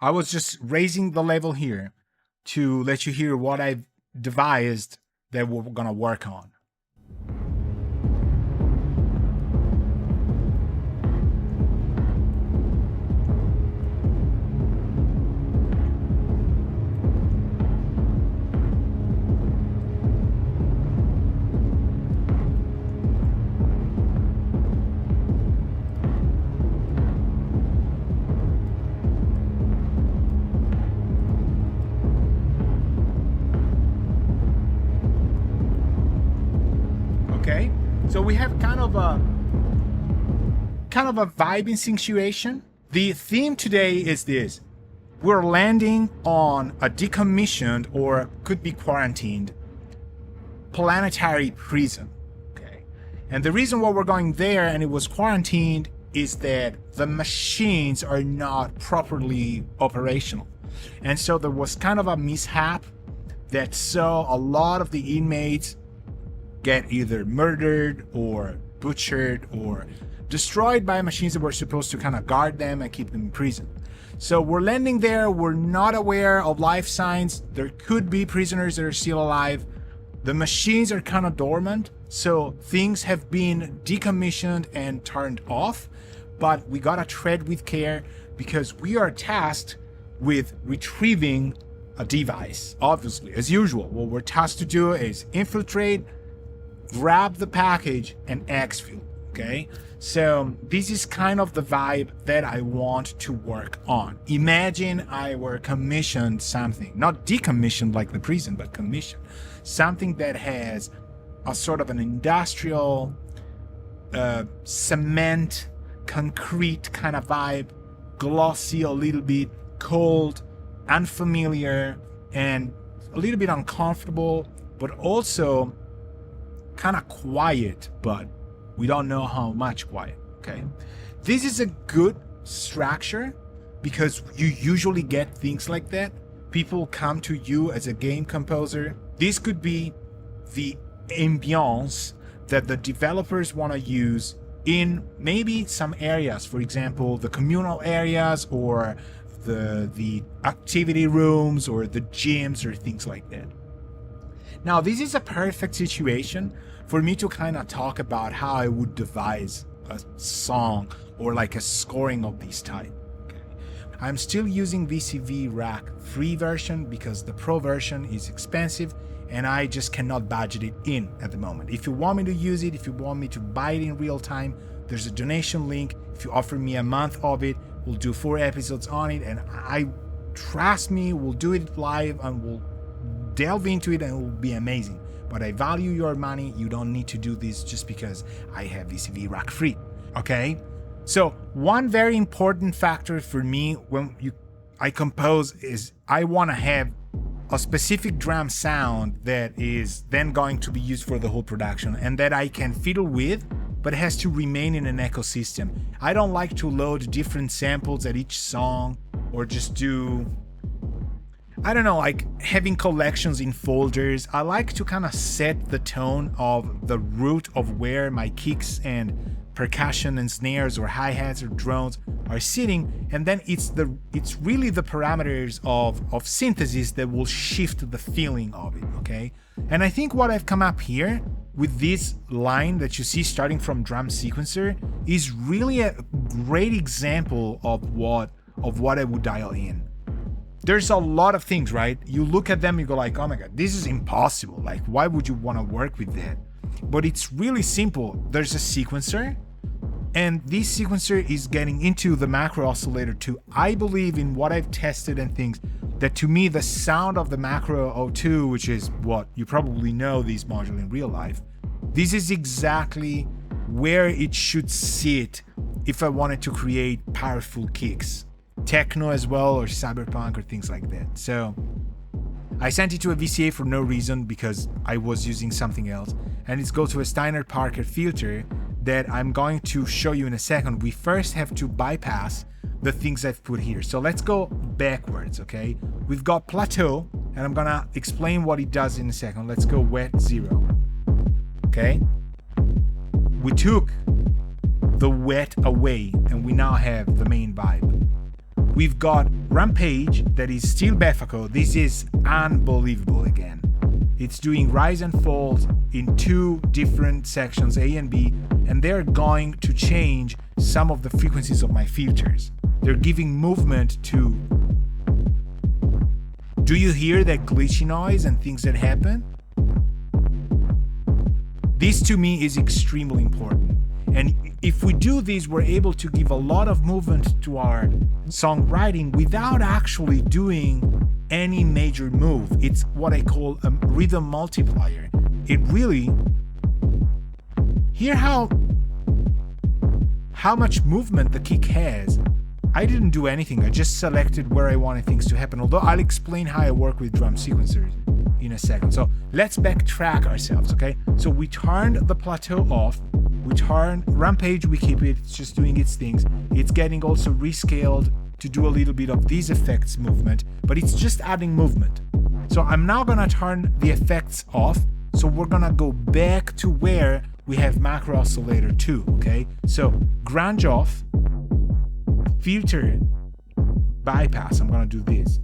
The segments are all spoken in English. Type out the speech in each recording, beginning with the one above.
I was just raising the level here to let you hear what I've devised that we're gonna work on. Okay, so we have kind of a vibing situation. The theme today is this: we're landing on a decommissioned, or could be quarantined, planetary prison. Okay, and the reason why we're going there and it was quarantined is that the machines are not properly operational, and so there was kind of a mishap that saw a lot of the inmates get either murdered or butchered or destroyed by machines that were supposed to kind of guard them and keep them in prison. So we're landing there. We're not aware of life signs. There could be prisoners that are still alive. The machines are kind of dormant, so things have been decommissioned and turned off, but we gotta tread with care because we are tasked with retrieving a device. Obviously, as usual, what we're tasked to do is infiltrate, grab the package, and exfil. Okay, so this is kind of the vibe that I want to work on. Imagine I were commissioned something, not decommissioned like the prison, but commissioned something that has a sort of an industrial cement, concrete kind of vibe, glossy, a little bit cold, unfamiliar, and a little bit uncomfortable, but also kind of quiet, but we don't know how much quiet. Okay, this is a good structure because you usually get things like that. People come to you as a game composer. This could be the ambience that the developers want to use in maybe some areas, for example the communal areas or the activity rooms or the gyms or things like that. Now, this is a perfect situation for me to kind of talk about how I would devise a song or like a scoring of this type. Okay. I'm still using VCV Rack free version because the pro version is expensive and I just cannot budget it in at the moment. If you want me to use it, if you want me to buy it in real time, there's a donation link. If you offer me a month of it, we'll do 4 episodes on it, and I trust me, we'll do it live and we'll delve into it and it will be amazing. But I value your money. You don't need to do this just because I have VCV Rack free. Okay, so one very important factor for me when I compose is I want to have a specific drum sound that is then going to be used for the whole production and that I can fiddle with, but it has to remain in an ecosystem. I don't like to load different samples at each song or just do, I don't know, like having collections in folders. I like to kind of set the tone of the root of where my kicks and percussion and snares or hi-hats or drones are sitting, and then it's really the parameters of synthesis that will shift the feeling of it. Okay, and I think what I've come up here with this line that you see starting from drum sequencer is really a great example of what I would dial in. There's a lot of things, right? You look at them, you go like, oh my god, this is impossible. Like, why would you want to work with that? But it's really simple. There's a sequencer, and this sequencer is getting into the macro oscillator too. I believe in what I've tested and things that to me, the sound of the macro O2, which is what you probably know these modules in real life, this is exactly where it should sit if I wanted to create powerful kicks. Techno as well, or cyberpunk or things like that. So I sent it to a VCA for no reason because I was using something else, and it's go to a Steiner Parker filter that I'm going to show you in a second. We first have to bypass the things I've put here. So let's go backwards, okay? We've got plateau, and I'm gonna explain what it does in a second. Let's go wet 0, okay? We took the wet away, and we now have the main vibe. We've got Rampage that is still Befako. This is unbelievable again. It's doing rise and falls in two different sections, A and B, and they're going to change some of the frequencies of my filters. They're giving movement to... Do you hear that glitchy noise and things that happen? This to me is extremely important. And if we do this, we're able to give a lot of movement to our songwriting without actually doing any major move. It's what I call a rhythm multiplier. It really... Hear how much movement the kick has. I didn't do anything. I just selected where I wanted things to happen. Although I'll explain how I work with drum sequencers in a second. So let's backtrack ourselves, okay? So we turned the plateau off. We turned Rampage, we keep it, it's just doing its things. It's getting also rescaled to do a little bit of these effects movement, but it's just adding movement. So I'm now gonna turn the effects off. So we're gonna go back to where we have macro oscillator 2, okay? So grunge off, filter, bypass, I'm gonna do this.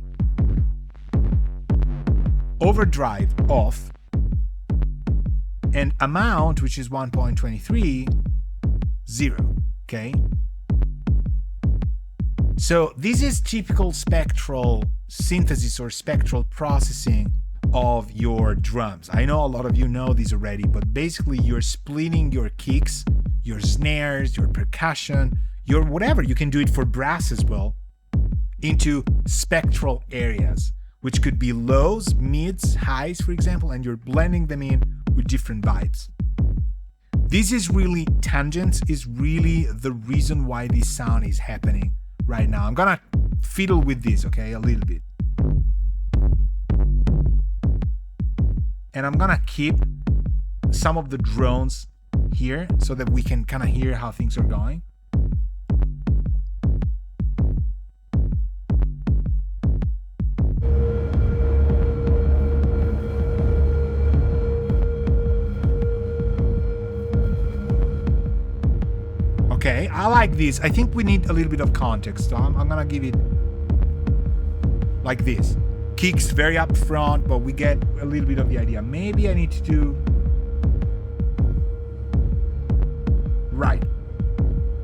Overdrive off, and amount, which is 1.23, 0, okay? So this is typical spectral synthesis or spectral processing of your drums. I know a lot of you know these already, but basically you're splitting your kicks, your snares, your percussion, your whatever, you can do it for brass as well, into spectral areas, which could be lows, mids, highs, for example, and you're blending them in with different vibes. This is really, tangents is really the reason why this sound is happening right now. I'm gonna fiddle with this, okay, a little bit. And I'm gonna keep some of the drones here so that we can kind of hear how things are going. Okay, I like this. I think we need a little bit of context, so I'm gonna give it like this. Kicks very up front, but we get a little bit of the idea. Maybe I need to do... Right.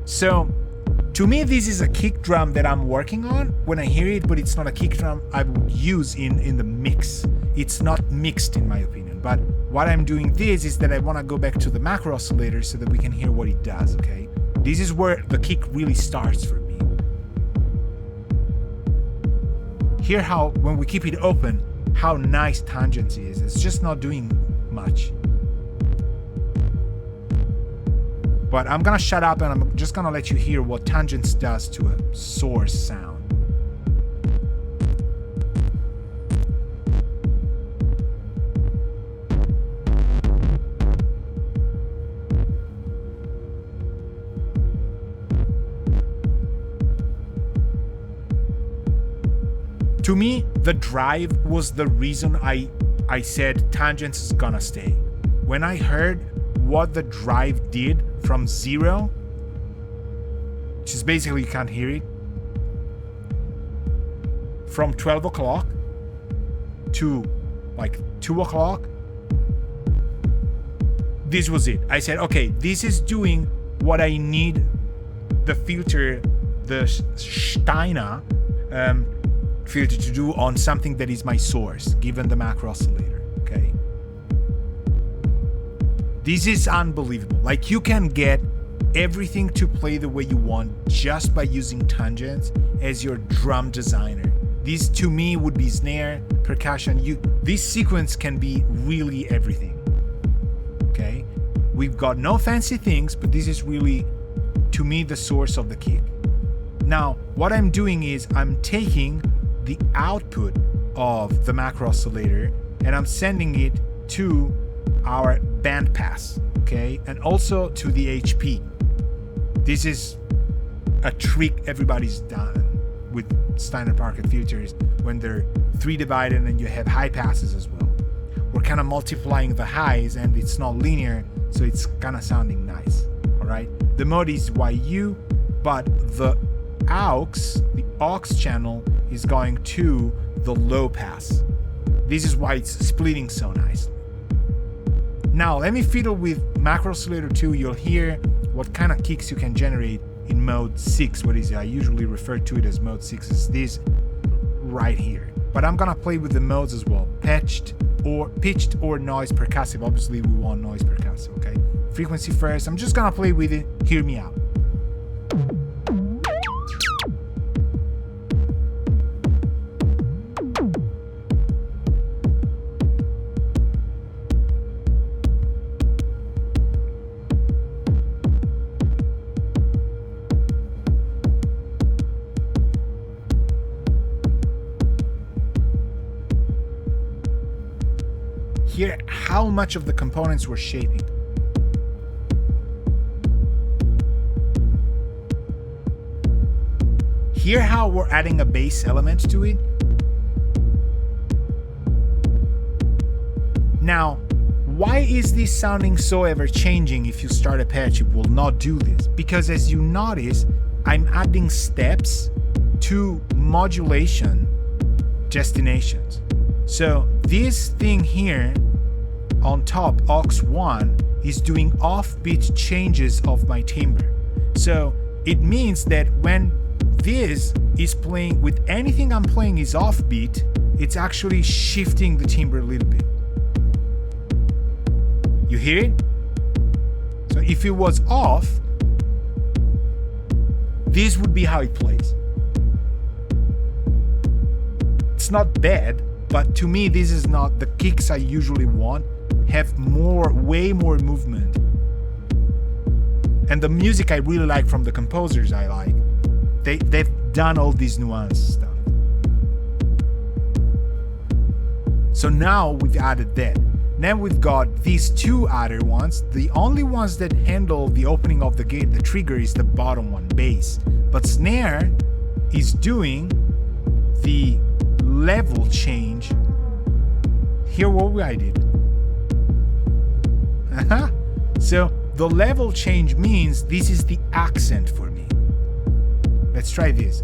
So, to me, this is a kick drum that I'm working on when I hear it, but it's not a kick drum I would use in the mix. It's not mixed, in my opinion. But what I'm doing this is that I want to go back to the macro oscillator so that we can hear what it does, okay? This is where the kick really starts for me. Hear how, when we keep it open, how nice tangents is. It's just not doing much. But I'm gonna shut up and I'm just gonna let you hear what tangents does to a source sound. To me, the drive was the reason I said tangents is gonna stay. When I heard what the drive did from 0, which is basically you can't hear it, from 12 o'clock to like 2 o'clock, this was it. I said, okay, this is doing what I need the filter, the Steiner filter to do on something that is my source, given the macro oscillator, okay? This is unbelievable. Like, you can get everything to play the way you want just by using tangents as your drum designer. This, to me, would be snare, percussion. This sequence can be really everything, okay? We've got no fancy things, but this is really, to me, the source of the kick. Now, what I'm doing is I'm taking the output of the macro oscillator and I'm sending it to our bandpass, okay, and also to the HP. This is a trick everybody's done with Steiner Parker filters when they're 3 divided and you have high passes as well. We're kind of multiplying the highs and it's not linear, so it's kind of sounding nice. All right, the mode is YU, but the aux channel is going to the low pass. This is why it's splitting so nice. Now let me fiddle with macro oscillator 2. You'll hear what kind of kicks you can generate in mode 6. What is it? I usually refer to it as mode 6. It's this right here. But I'm gonna play with the modes as well. Pitched or noise percussive. Obviously we want noise percussive, okay? Frequency first. I'm just gonna play with it. Hear me out. Hear how much of the components we're shaping. Hear how we're adding a bass element to it. Now, why is this sounding so ever-changing? If you start a patch, it will not do this. Because as you notice, I'm adding steps to modulation destinations. So this thing here on top, aux 1, is doing offbeat changes of my timbre. So it means that when this is playing with anything I'm playing is offbeat, it's actually shifting the timbre a little bit. You hear it? So if it was off, this would be how it plays. It's not bad, but to me this is not the kicks I usually want. Have way more movement. And the music I really like from the composers I like, they've done all these nuance stuff. So now we've added that. Then we've got these two other ones. The only ones that handle the opening of the gate, the trigger, is the bottom one, bass. But snare is doing the level change. Hear what I did. So the level change means this is the accent for me. Let's try this.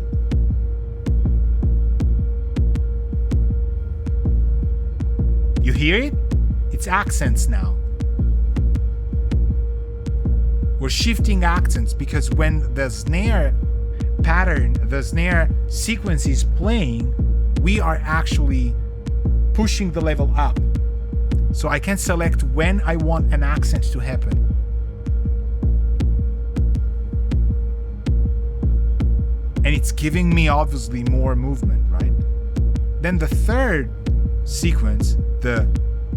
You hear it? It's accents now. We're shifting accents because when the snare pattern, the snare sequence is playing, we are actually pushing the level up. So I can select when I want an accent to happen. And it's giving me obviously more movement, right? Then the third sequence, the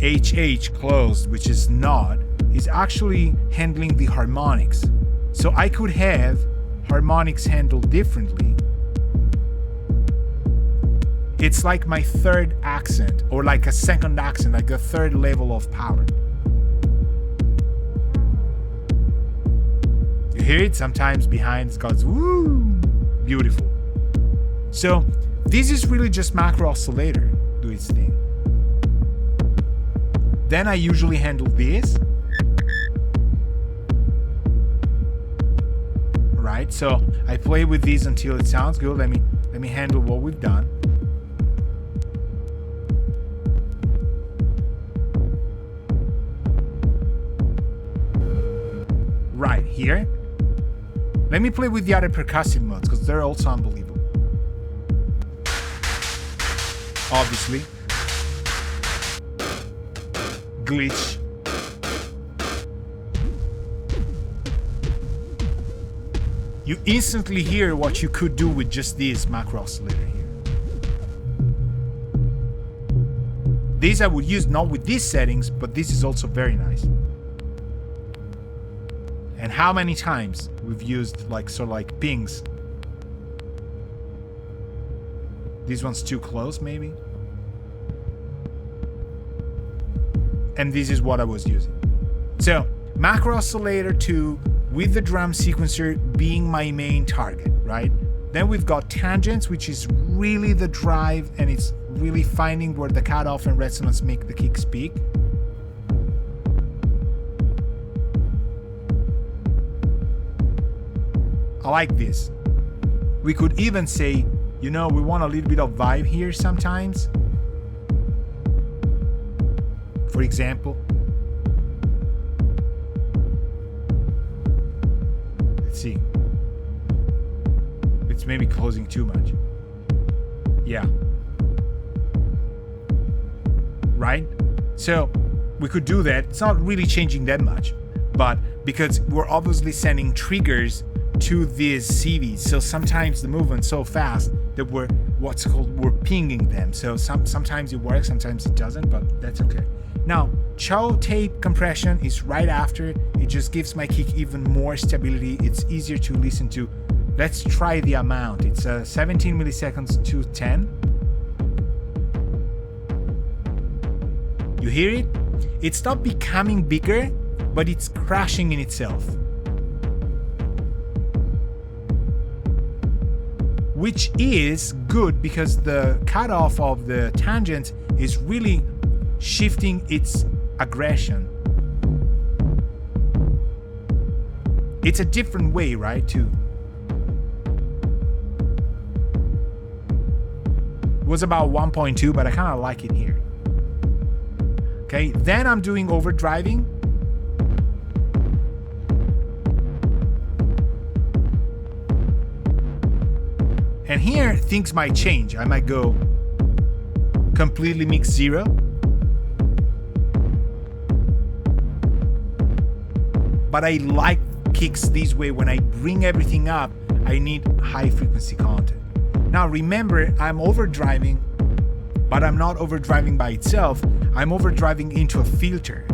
HH closed, which is not, is actually handling the harmonics. So I could have harmonics handled differently. It's like my third accent, or like a second accent, like a third level of power. You hear it sometimes behind, it goes woo, beautiful. So this is really just macro oscillator do its thing. Then I usually handle this. Right, so I play with these until it sounds good. Let me handle what we've done. Right here. Let me play with the other percussive modes because they're also unbelievable. Obviously. Glitch. You instantly hear what you could do with just this macro oscillator here. These I would use not with these settings, but this is also very nice. And how many times we've used like pings. This one's too close maybe. And this is what I was using. So macro oscillator 2 with the drum sequencer being my main target, right? Then we've got tangents, which is really the drive, and it's really finding where the cutoff and resonance make the kick speak. I like this. We could even say, you know, we want a little bit of vibe here sometimes. For example, let's see. It's maybe closing too much. Yeah. Right? So we could do that. It's not really changing that much, but because we're obviously sending triggers to these CVs, so sometimes the movement's so fast that we're pinging them. So sometimes it works, sometimes it doesn't, but that's okay. Now, chow tape compression is right after. It just gives my kick even more stability. It's easier to listen to. Let's try the amount. It's 17 milliseconds to 10. You hear it? It's not becoming bigger, but it's crashing in itself. Which is good because the cutoff of the tangent is really shifting its aggression. It's a different way, right? It was about 1.2, but I kind of like it here. Okay, then I'm doing overdriving. And here things might change. I might go completely mix 0. But I like kicks this way. When I bring everything up, I need high frequency content. Now remember, I'm overdriving, but I'm not overdriving by itself. I'm overdriving into a filter.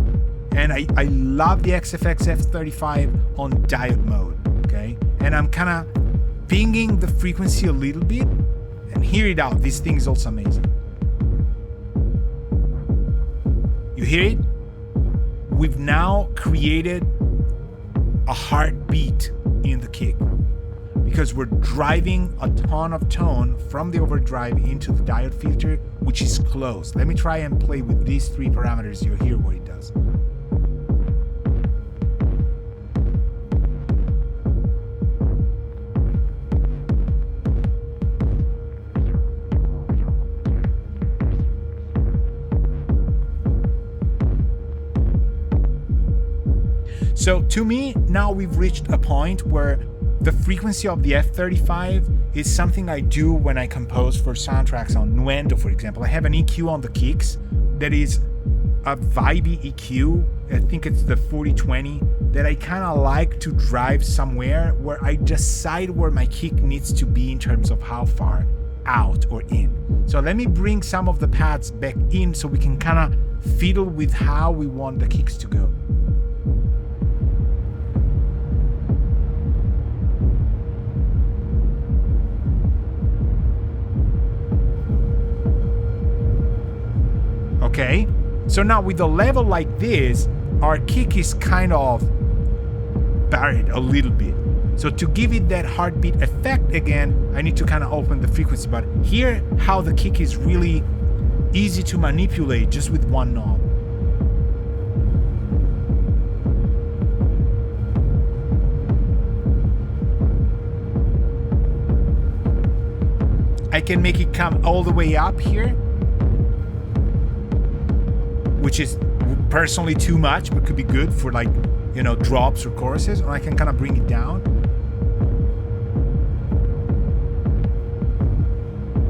And I love the XFX F35 on diode mode, okay? And I'm kind of pinging the frequency a little bit and hear it out. This thing is also amazing. You hear it? We've now created a heartbeat in the kick because we're driving a ton of tone from the overdrive into the diode filter, which is closed. Let me try and play with these 3 parameters. You'll hear what it does. So to me, now we've reached a point where the frequency of the F35 is something I do when I compose for soundtracks on Nuendo, for example. I have an EQ on the kicks that is a vibey EQ. I think it's the 4020 that I kind of like to drive somewhere where I decide where my kick needs to be in terms of how far out or in. So let me bring some of the pads back in so we can kind of fiddle with how we want the kicks to go. Okay, so now with a level like this, our kick is kind of buried a little bit. So to give it that heartbeat effect again, I need to kind of open the frequency. But here, how the kick is really easy to manipulate just with one knob. I can make it come all the way up here, which is personally too much, but could be good for, like, you know, drops or choruses, or I can kind of bring it down.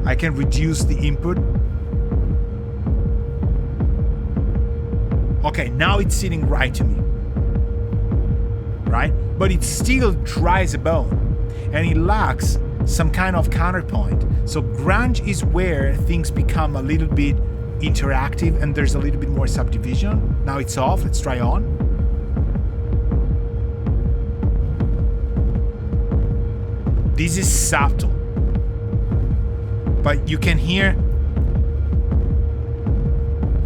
I can reduce the input. Okay, now it's sitting right to me, right? But it still dry as a bone, and it lacks some kind of counterpoint. So grunge is where things become a little bit interactive and there's a little bit more subdivision. Now it's off, let's try on. This is subtle, but you can hear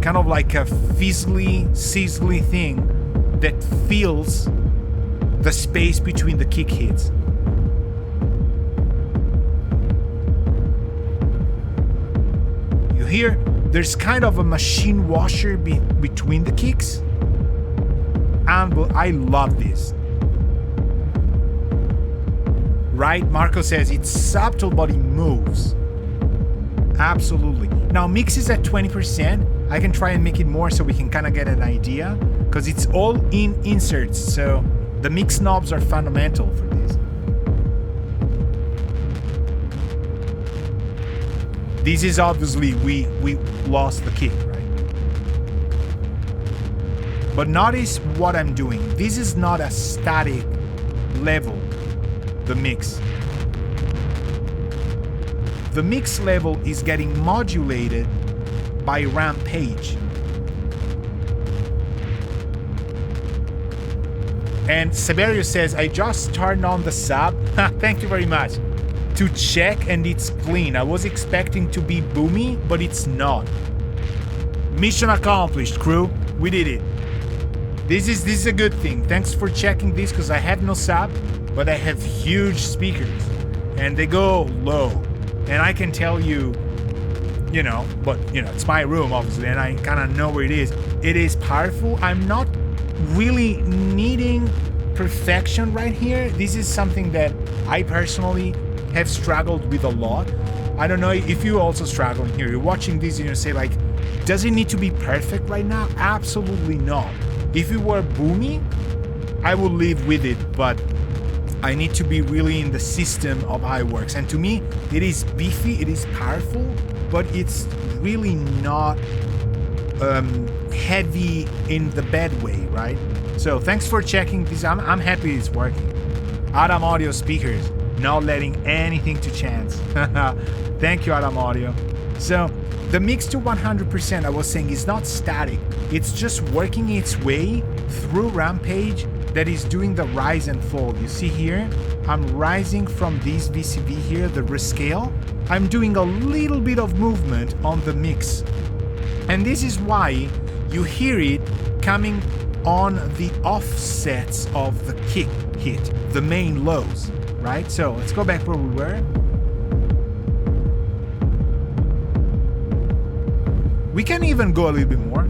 kind of like a fizzly, sizzly thing that fills the space between the kick hits. You hear there's kind of a machine washer between the kicks, and I love this. right? Marco says it's subtle, but it moves. Absolutely. Now mix is at 20%. I can try and make it more so we can kind of get an idea, because it's all in inserts, so the mix knobs are fundamental for this. This is obviously, we lost the kick, right? But notice what I'm doing. This is not a static level, the mix. The mix level is getting modulated by Rampage. And Severio says, I just turned on the sub. Thank you very much. To check, and it's clean. I was expecting to be boomy, but it's not. Mission accomplished, crew. We did it. This is a good thing. Thanks for checking this, because I have no sub, but I have huge speakers. And they go low. And I can tell you, you know, but, you know, it's my room, obviously, and I kind of know where it is. It is powerful. I'm not really needing perfection right here. This is something that I personally have struggled with a lot. I don't know if you also struggle here. You're watching this and you say, like, does it need to be perfect right now? Absolutely not. If it were boomy, I would live with it, but I need to be really in the system of how it works. And to me, it is beefy, it is powerful, but it's really not heavy in the bad way, right? So thanks for checking this. I'm happy it's working. Adam Audio speakers, not letting anything to chance. Thank you, Adam Audio. So the mix to 100%, I was saying, is not static. It's just working its way through Rampage that is doing the rise and fall. You see here, I'm rising from this VCV here, the rescale. I'm doing a little bit of movement on the mix. And this is why you hear it coming on the offsets of the kick hit, the main lows, right? So let's go back where we were. We can even go a little bit more.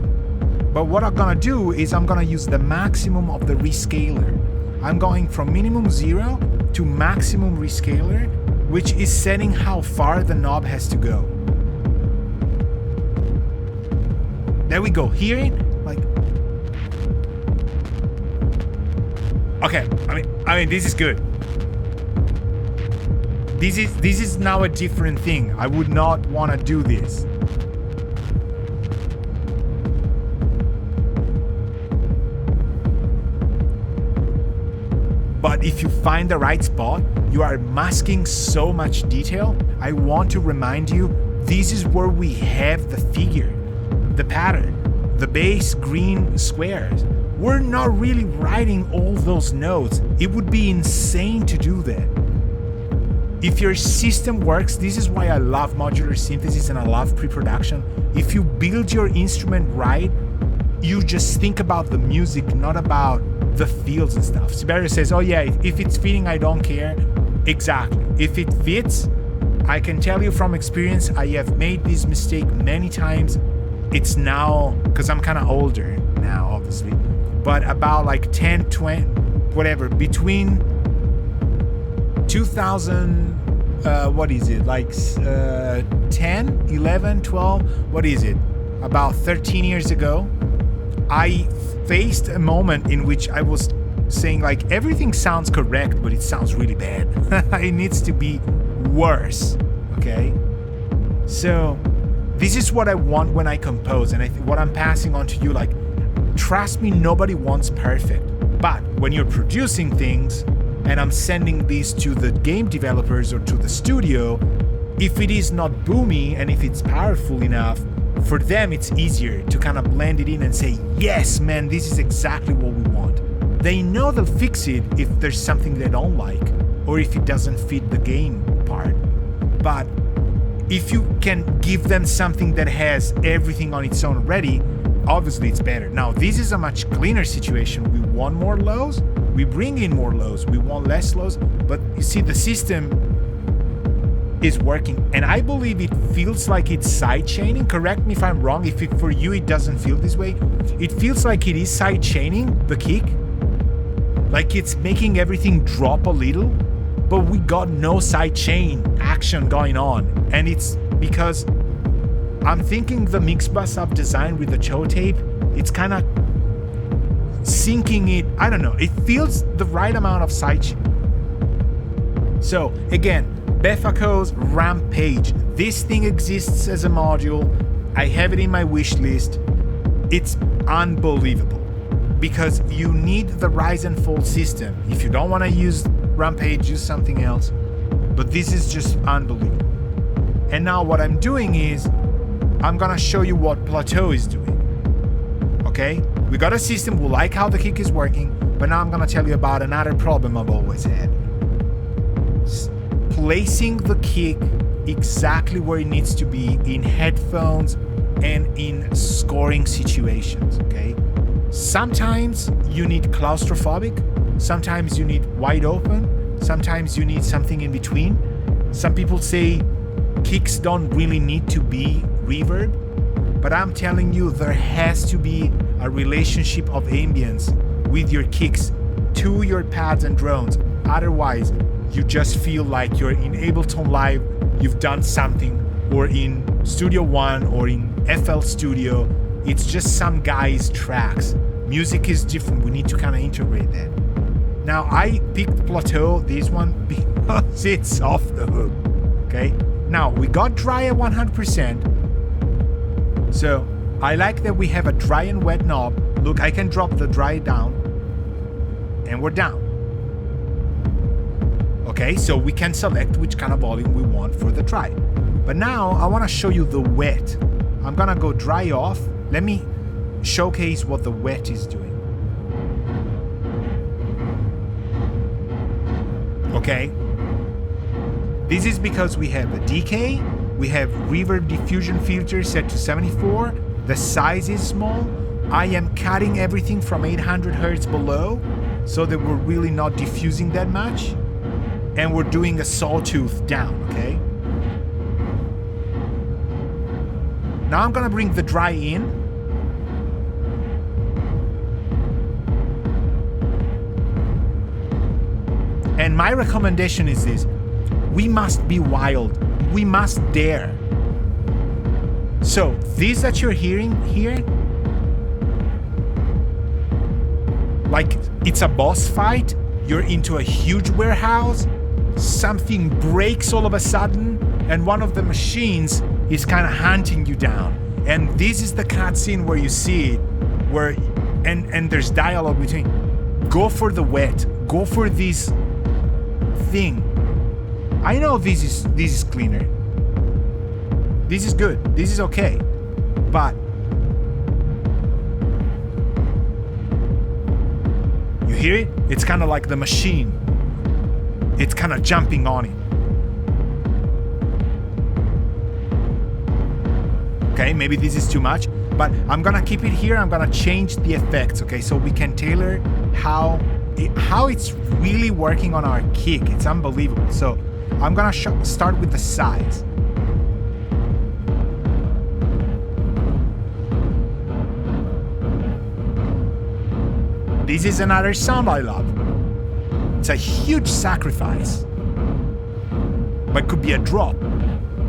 But what I'm gonna do is I'm gonna use the maximum of the rescaler. I'm going from minimum 0 to maximum rescaler, which is setting how far the knob has to go. There we go. Hear it? Like, okay. I mean, this is good. This is now a different thing. I would not want to do this. But if you find the right spot, you are masking so much detail. I want to remind you, this is where we have the figure, the pattern, the base green squares. We're not really writing all those notes. It would be insane to do that. If your system works, this is why I love modular synthesis and I love pre-production. If you build your instrument right, you just think about the music, not about the fields and stuff. Siberia says, oh yeah, if it's fitting, I don't care. Exactly. If it fits, I can tell you from experience, I have made this mistake many times. It's now, because I'm kind of older now, obviously, but about like 10, 20, whatever, between 2000, what is it, like 10, 11, 12, what is it, about 13 years ago, I faced a moment in which I was saying, like, everything sounds correct, but it sounds really bad. It needs to be worse, okay? So this is what I want when I compose, and what I'm passing on to you, like, trust me, nobody wants perfect. But when you're producing things, and I'm sending these to the game developers or to the studio, if it is not boomy and if it's powerful enough, for them it's easier to kind of blend it in and say, yes, man, this is exactly what we want. They know they'll fix it if there's something they don't like or if it doesn't fit the game part. But if you can give them something that has everything on its own already, obviously it's better. Now, this is a much cleaner situation. We want more lows, we bring in more lows, we want less lows, but you see the system is working, and I believe it feels like it's side chaining. Correct me if I'm wrong. If for you it doesn't feel this way, it feels like it is side chaining the kick, like it's making everything drop a little. but we got no side chain action going on. And it's because I'm thinking the mix bus I've designed with the Cho tape, it's kind of syncing it. I don't know. It feels the right amount of side chain. So again, Befaco's Rampage. This thing exists as a module. I have it in my wish list. It's unbelievable because you need the rise and fall system. If you don't want to use Rampage, use something else. But this is just unbelievable. And now what I'm doing is I'm gonna show you what Plateau is doing. Okay? We got a system, we like how the kick is working, but now I'm gonna tell you about another problem I've always had. Placing the kick exactly where it needs to be in headphones and in scoring situations, okay? Sometimes you need claustrophobic, sometimes you need wide open, sometimes you need something in between. Some people say kicks don't really need to be reverb, but I'm telling you there has to be a relationship of ambience with your kicks to your pads and drones. Otherwise, you just feel like you're in Ableton Live, you've done something, or in Studio One or in FL Studio. It's just some guy's tracks. Music is different. We need to kind of integrate that. Now, I picked Plateau, this one, because it's off the hook. Okay? Now, we got dry at 100%. So, I like that we have a dry and wet knob. Look, I can drop the dry down. And we're down. Okay, so we can select which kind of volume we want for the dry. But now I want to show you the wet. I'm gonna go dry off. Let me showcase what the wet is doing. Okay. This is because we have a decay, we have reverb diffusion filter set to 74, the size is small. I am cutting everything from 800 Hertz below so that we're really not diffusing that much. And we're doing a sawtooth down, okay? Now I'm gonna bring the dry in. And my recommendation is this: we must be wild. We must dare. So this that you're hearing here, like it's a boss fight, you're into a huge warehouse, something breaks all of a sudden, and one of the machines is kind of hunting you down. And this is the cutscene where you see it, where and there's dialogue between. Go for the wet. Go for this thing. I know this is cleaner. This is good. This is okay. But you hear it? It's kind of like the machine. It's kind of jumping on it. Okay, maybe this is too much, but I'm gonna keep it here. I'm gonna change the effects, okay, so we can tailor how it's really working on our kick. It's unbelievable. So I'm gonna start with the size. This is another sound I love. It's a huge sacrifice, but could be a drop.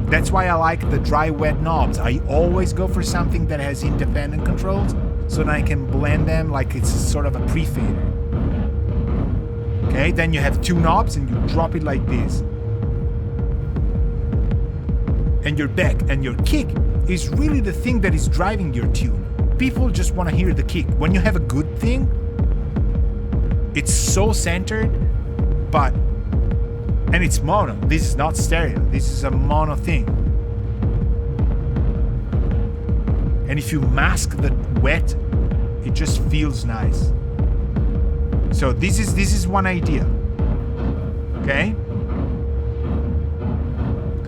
That's why I like the dry wet knobs. I always go for something that has independent controls so that I can blend them like it's sort of a pre-fader. Okay, then you have two knobs and you drop it like this. And your back and your kick is really the thing that is driving your tune. People just want to hear the kick. When you have a good thing, it's so centered, and it's mono. This is not stereo. This is a mono thing. And if you mask the wet, it just feels nice. So this is one idea. Okay?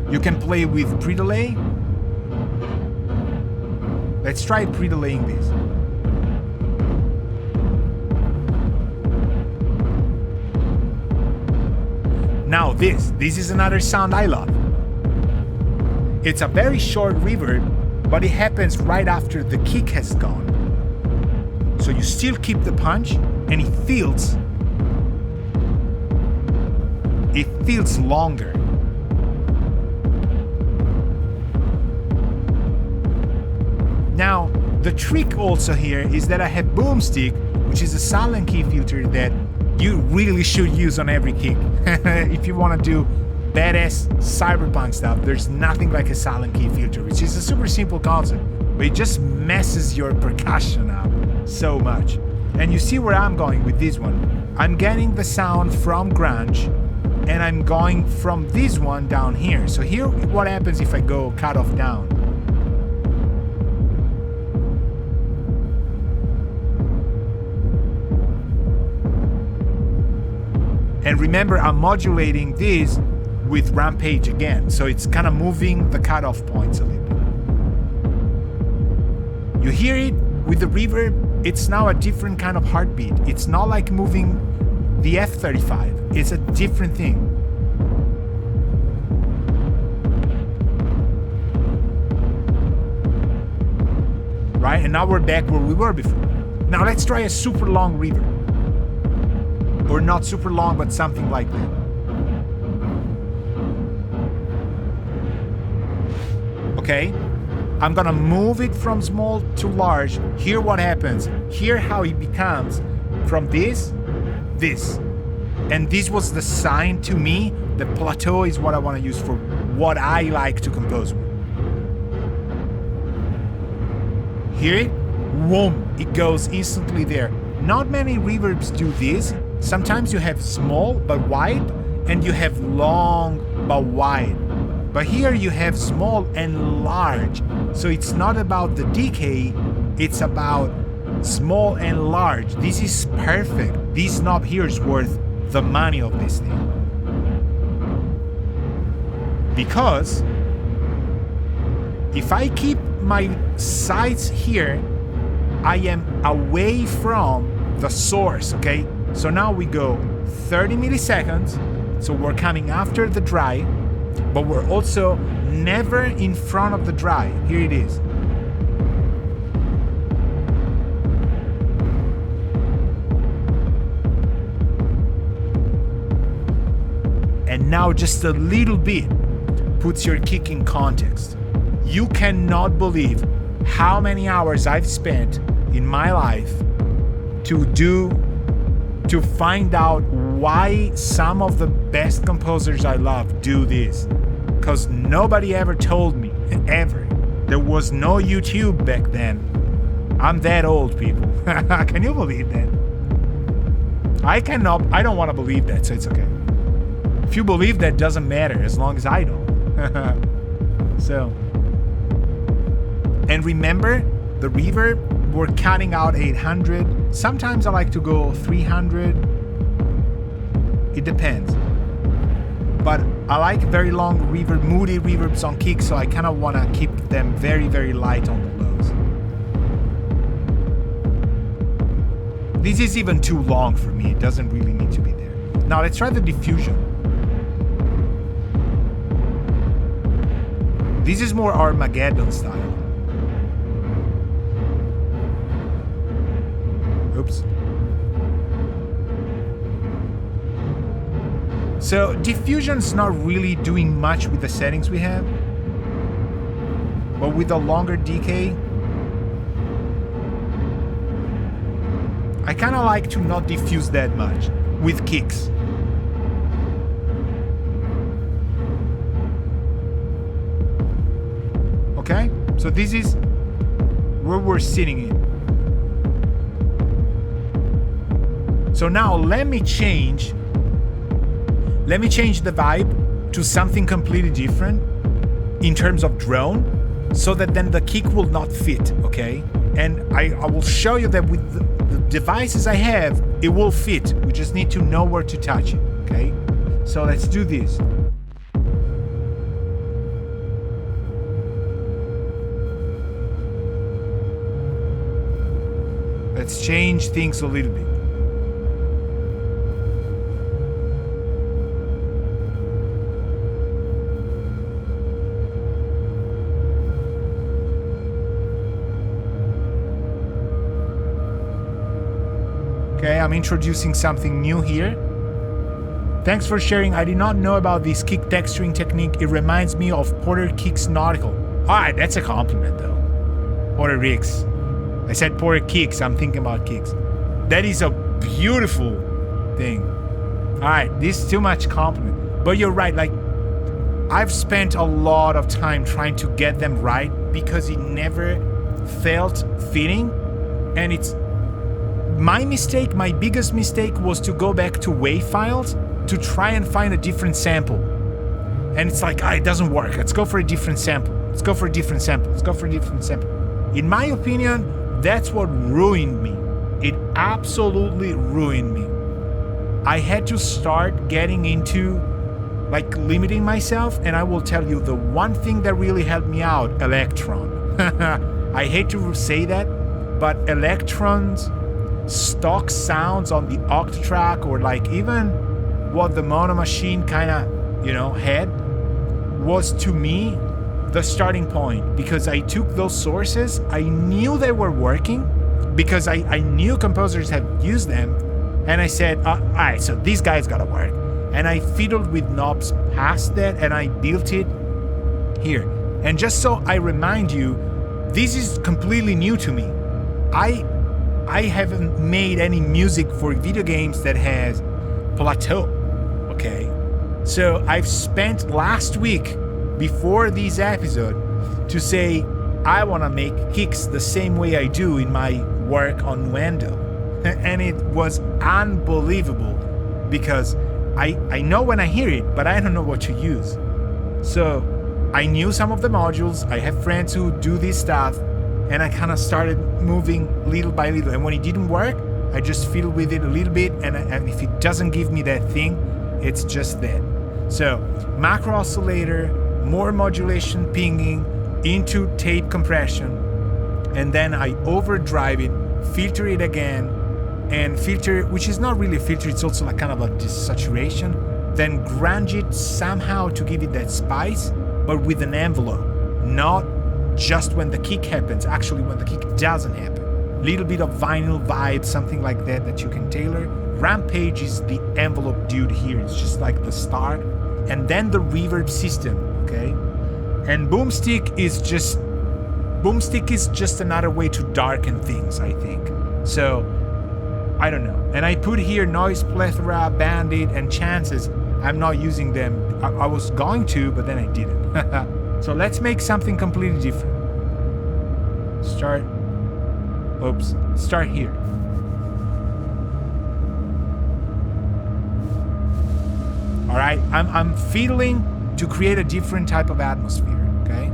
You can play with pre-delay. Let's try pre-delaying this. Now this is another sound I love. It's a very short reverb, but it happens right after the kick has gone. So you still keep the punch and it feels it feels longer. Now, the trick also here is that I have Boomstick, which is a silent key filter that you really should use on every kick. If you want to do badass cyberpunk stuff, there's nothing like a silent key filter, which is a super simple concept, but it just messes your percussion up so much. And you see where I'm going with this one. I'm getting the sound from grunge, and I'm going from this one down here. So here, what happens if I go cut off down? And remember, I'm modulating this with Rampage again, so it's kind of moving the cutoff points a little bit. You hear it with the reverb, it's now a different kind of heartbeat. It's not like moving the F-35, it's a different thing. Right, and now we're back where we were before. Now let's try a super long reverb. Or not super long, but something like that. Okay, I'm gonna move it from small to large. Hear what happens. Hear how it becomes from this. And this was the sign to me that plateau is what I want to use for what I like to compose with. Hear it? Whoom, it goes instantly there. Not many reverbs do this. Sometimes you have small but wide, and you have long but wide. But here you have small and large. So it's not about the decay, it's about small and large. This is perfect. This knob here is worth the money of this thing. Because if I keep my sides here, I am away from the source, okay? So now we go 30 milliseconds, so we're coming after the dry, but we're also never in front of the dry. Here it is. And now just a little bit puts your kick in context. You cannot believe how many hours I've spent in my life to find out why some of the best composers I love do this. Because nobody ever told me, ever. There was no YouTube back then. I'm that old, people. Can you believe that? I don't want to believe that, so it's okay. If you believe that, doesn't matter, as long as I don't. So. And remember, the reverb, we're cutting out 800. Sometimes I like to go 300. It depends. But I like very long reverb, moody reverbs on kick, so I kind of want to keep them very, very light on the lows. This is even too long for me. It doesn't really need to be there. Now let's try the diffusion. This is more Armageddon style. Oops. So diffusion's not really doing much with the settings we have, but with a longer decay, I kind of like to not diffuse that much with kicks. Okay, so this is where we're sitting in. So now let me change the vibe to something completely different in terms of drone, so that then the kick will not fit, okay? And I will show you that with the devices I have, it will fit. We just need to know where to touch it, okay? So let's do this. Let's change things a little bit. Okay, I'm introducing something new here. Thanks for sharing. I did not know about this kick texturing technique. It reminds me of Porter Kicks nautical. Alright, that's a compliment though. Porter Ricks. I said Porter Kicks, I'm thinking about kicks. That is a beautiful thing. Alright, this is too much compliment. But you're right, like, I've spent a lot of time trying to get them right because it never felt fitting. And it's my mistake, my biggest mistake was to go back to WAV files to try and find a different sample. And it's like, it doesn't work. Let's go for a different sample. Let's go for a different sample. Let's go for a different sample. In my opinion, that's what ruined me. It absolutely ruined me. I had to start getting into like limiting myself, and I will tell you the one thing that really helped me out, Electron. I hate to say that, but Electron's stock sounds on the Octatrack, or like even what the Mono Machine kind of, had, was to me the starting point, because I took those sources, I knew they were working because I knew composers had used them, and I said, all right, so these guys gotta work. And I fiddled with knobs past that, and I built it here. And just so I remind you, this is completely new to me. I haven't made any music for video games that has plateau, okay? So I've spent last week, before this episode, to say, I wanna make kicks the same way I do in my work on Nuendo. And it was unbelievable, because I know when I hear it, but I don't know what to use. So I knew some of the modules, I have friends who do this stuff, and I kind of started moving little by little. And when it didn't work, I just fiddle with it a little bit, and if it doesn't give me that thing, it's just that. So macro oscillator, more modulation pinging into tape compression, and then I overdrive it, filter it again, and filter, which is not really a filter, it's also like kind of a desaturation, then grunge it somehow to give it that spice, but with an envelope, not just when the kick happens, actually when the kick doesn't happen. Little bit of vinyl vibe, something like that you can tailor. Rampage is the envelope dude here, it's just like the start, and then the reverb system, okay? And boomstick is just another way to darken things, I think. So I don't know. And I put here noise plethora, bandit, and chances. I'm not using them. I was going to, but then I didn't. So let's make something completely different. Start here. All right, I'm fiddling to create a different type of atmosphere, okay?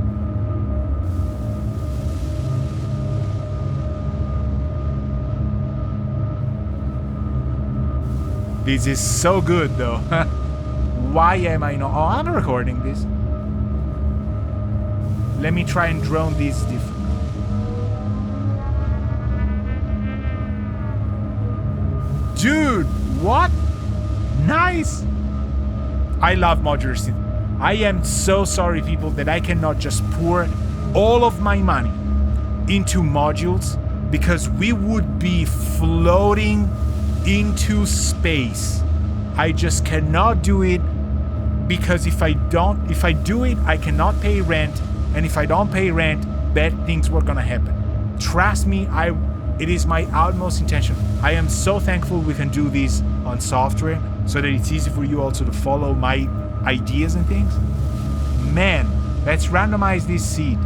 This is so good though. Why am I not? Oh, I'm recording this. Let me try and drone this different. Dude, what? Nice. I love modular synth. I am so sorry, people, that I cannot just pour all of my money into modules, because we would be floating into space. I just cannot do it, because if I do it, I cannot pay rent, and if I don't pay rent, bad things were gonna happen. Trust me, it is my utmost intention. I am so thankful we can do this on software, so that it's easy for you also to follow my ideas and things. Man, let's randomize this seed.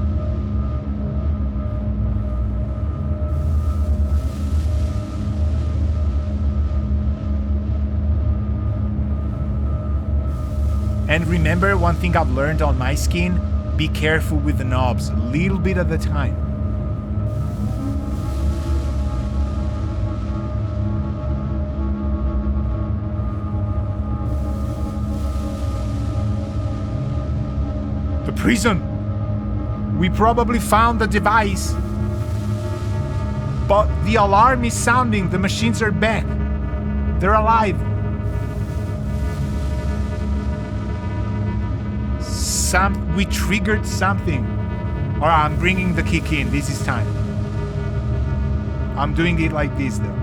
And remember, one thing I've learned on my skin, be careful with the knobs, a little bit at a time. The prison! We probably found the device. But the alarm is sounding, the machines are back. They're alive. We triggered something. Alright, I'm bringing the kick in. This is time. I'm doing it like this though.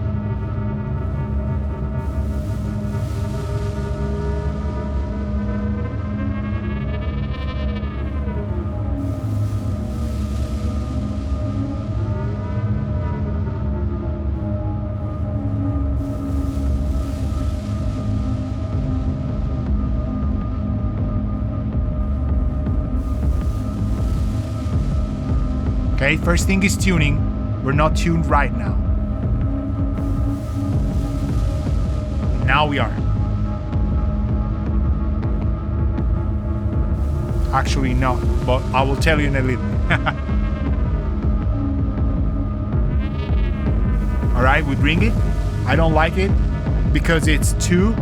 Okay, first thing is tuning. We're not tuned right now. Now we are. Actually not, but I will tell you in a little bit. All right, we bring it. I don't like it because it's too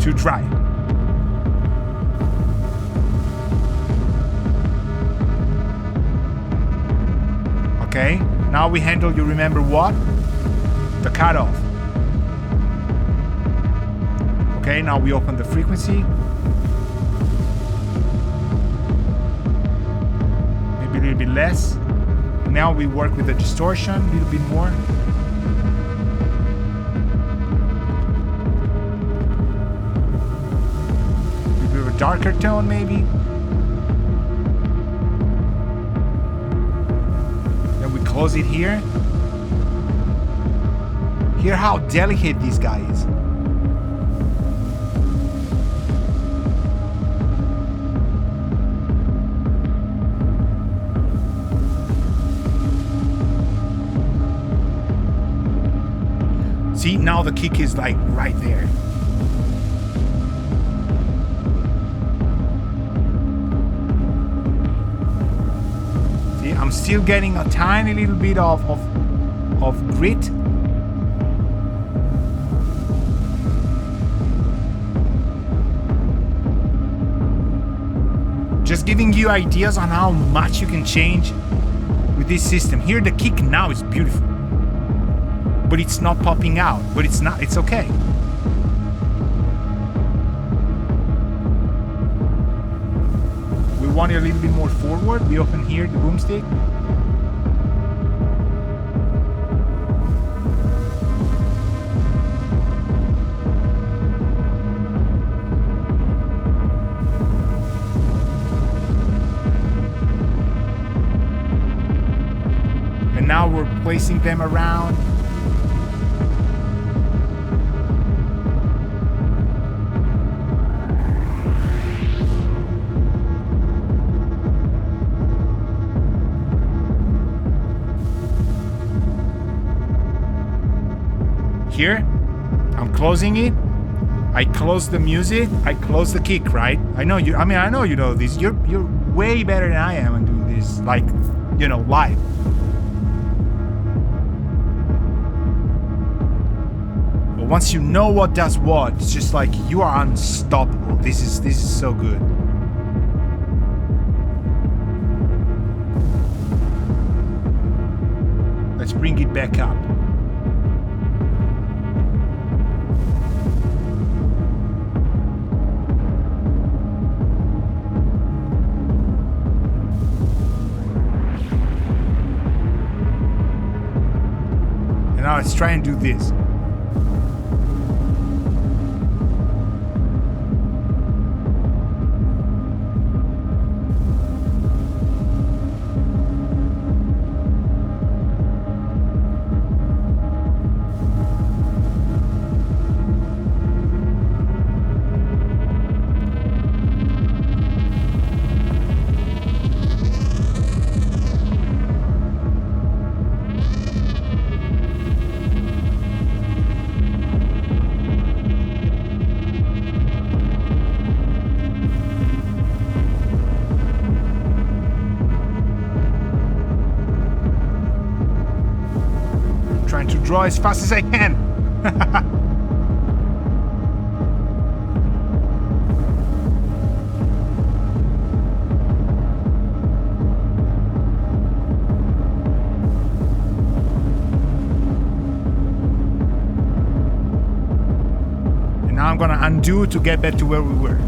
dry. Okay, now we handle, you remember what? The cutoff. Okay, now we open the frequency. Maybe a little bit less. Now we work with the distortion a little bit more. A bit of a darker tone maybe. Close it here. Hear how delicate this guy is. See, now the kick is like right there. I'm still getting a tiny little bit of grit. Just giving you ideas on how much you can change with this system. Here the kick now is beautiful, but it's not popping out, but it's okay. Want it a little bit more forward. We open here the boomstick. And now we're placing them around. Here, I'm closing it. I close the music. I close the kick, right? I know you. I mean, I know you know this. You're way better than I am at doing this, like, you know, live. But once you know what does what, it's just like you are unstoppable. This is so good. Let's bring it back up. Now let's try and do this. Trying to draw as fast as I can. And now I'm gonna undo to get back to where we were.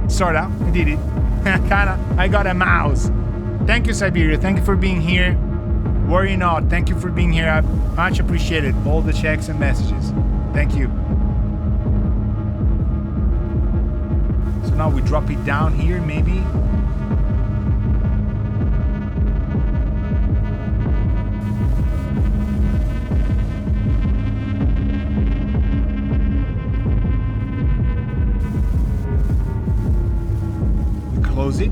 Sort of, I did it. Kinda, I got a mouse. Thank you, Siberia. Thank you for being here. Worry not. Thank you for being here. I much appreciated all the checks and messages. Thank you. So now we drop it down here, maybe. close it.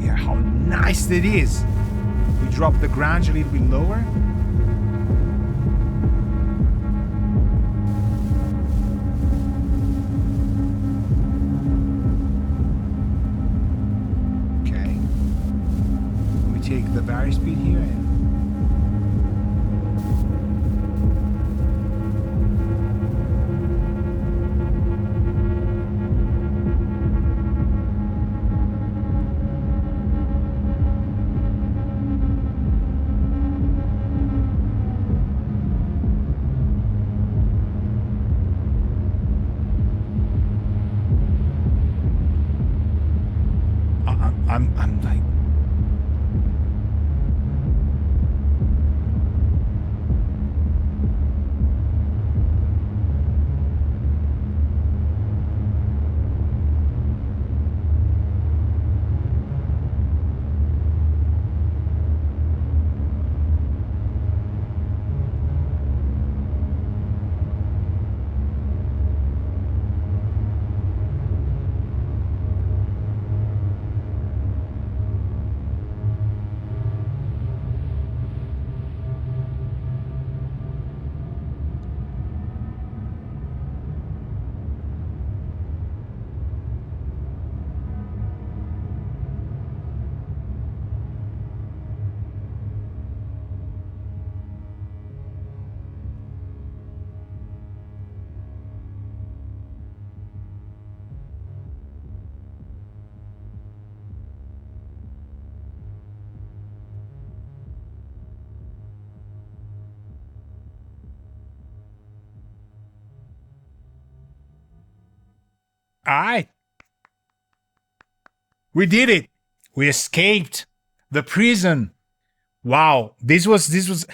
Yeah, how nice that is. We drop the grunge a little bit lower. Okay. We take the vari speed here and I'm like, all right. We did it. We escaped the prison. Wow, this was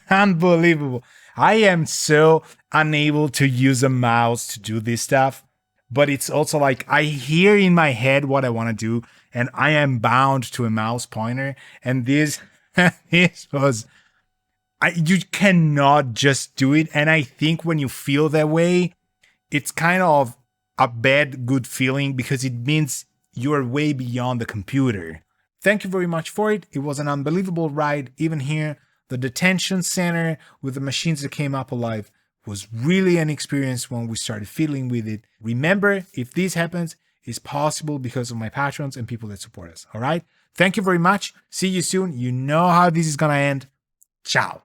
unbelievable. I am so unable to use a mouse to do this stuff, but it's also like I hear in my head what I want to do, and I am bound to a mouse pointer. And this, this was, you cannot just do it. And I think when you feel that way, it's kind of a bad, good feeling because it means you're way beyond the computer. Thank you very much for it. It was an unbelievable ride. Even here, the detention center with the machines that came up alive was really an experience when we started fiddling with it. Remember, if this happens, it's possible because of my patrons and people that support us. All right? Thank you very much. See you soon. You know how this is going to end. Ciao.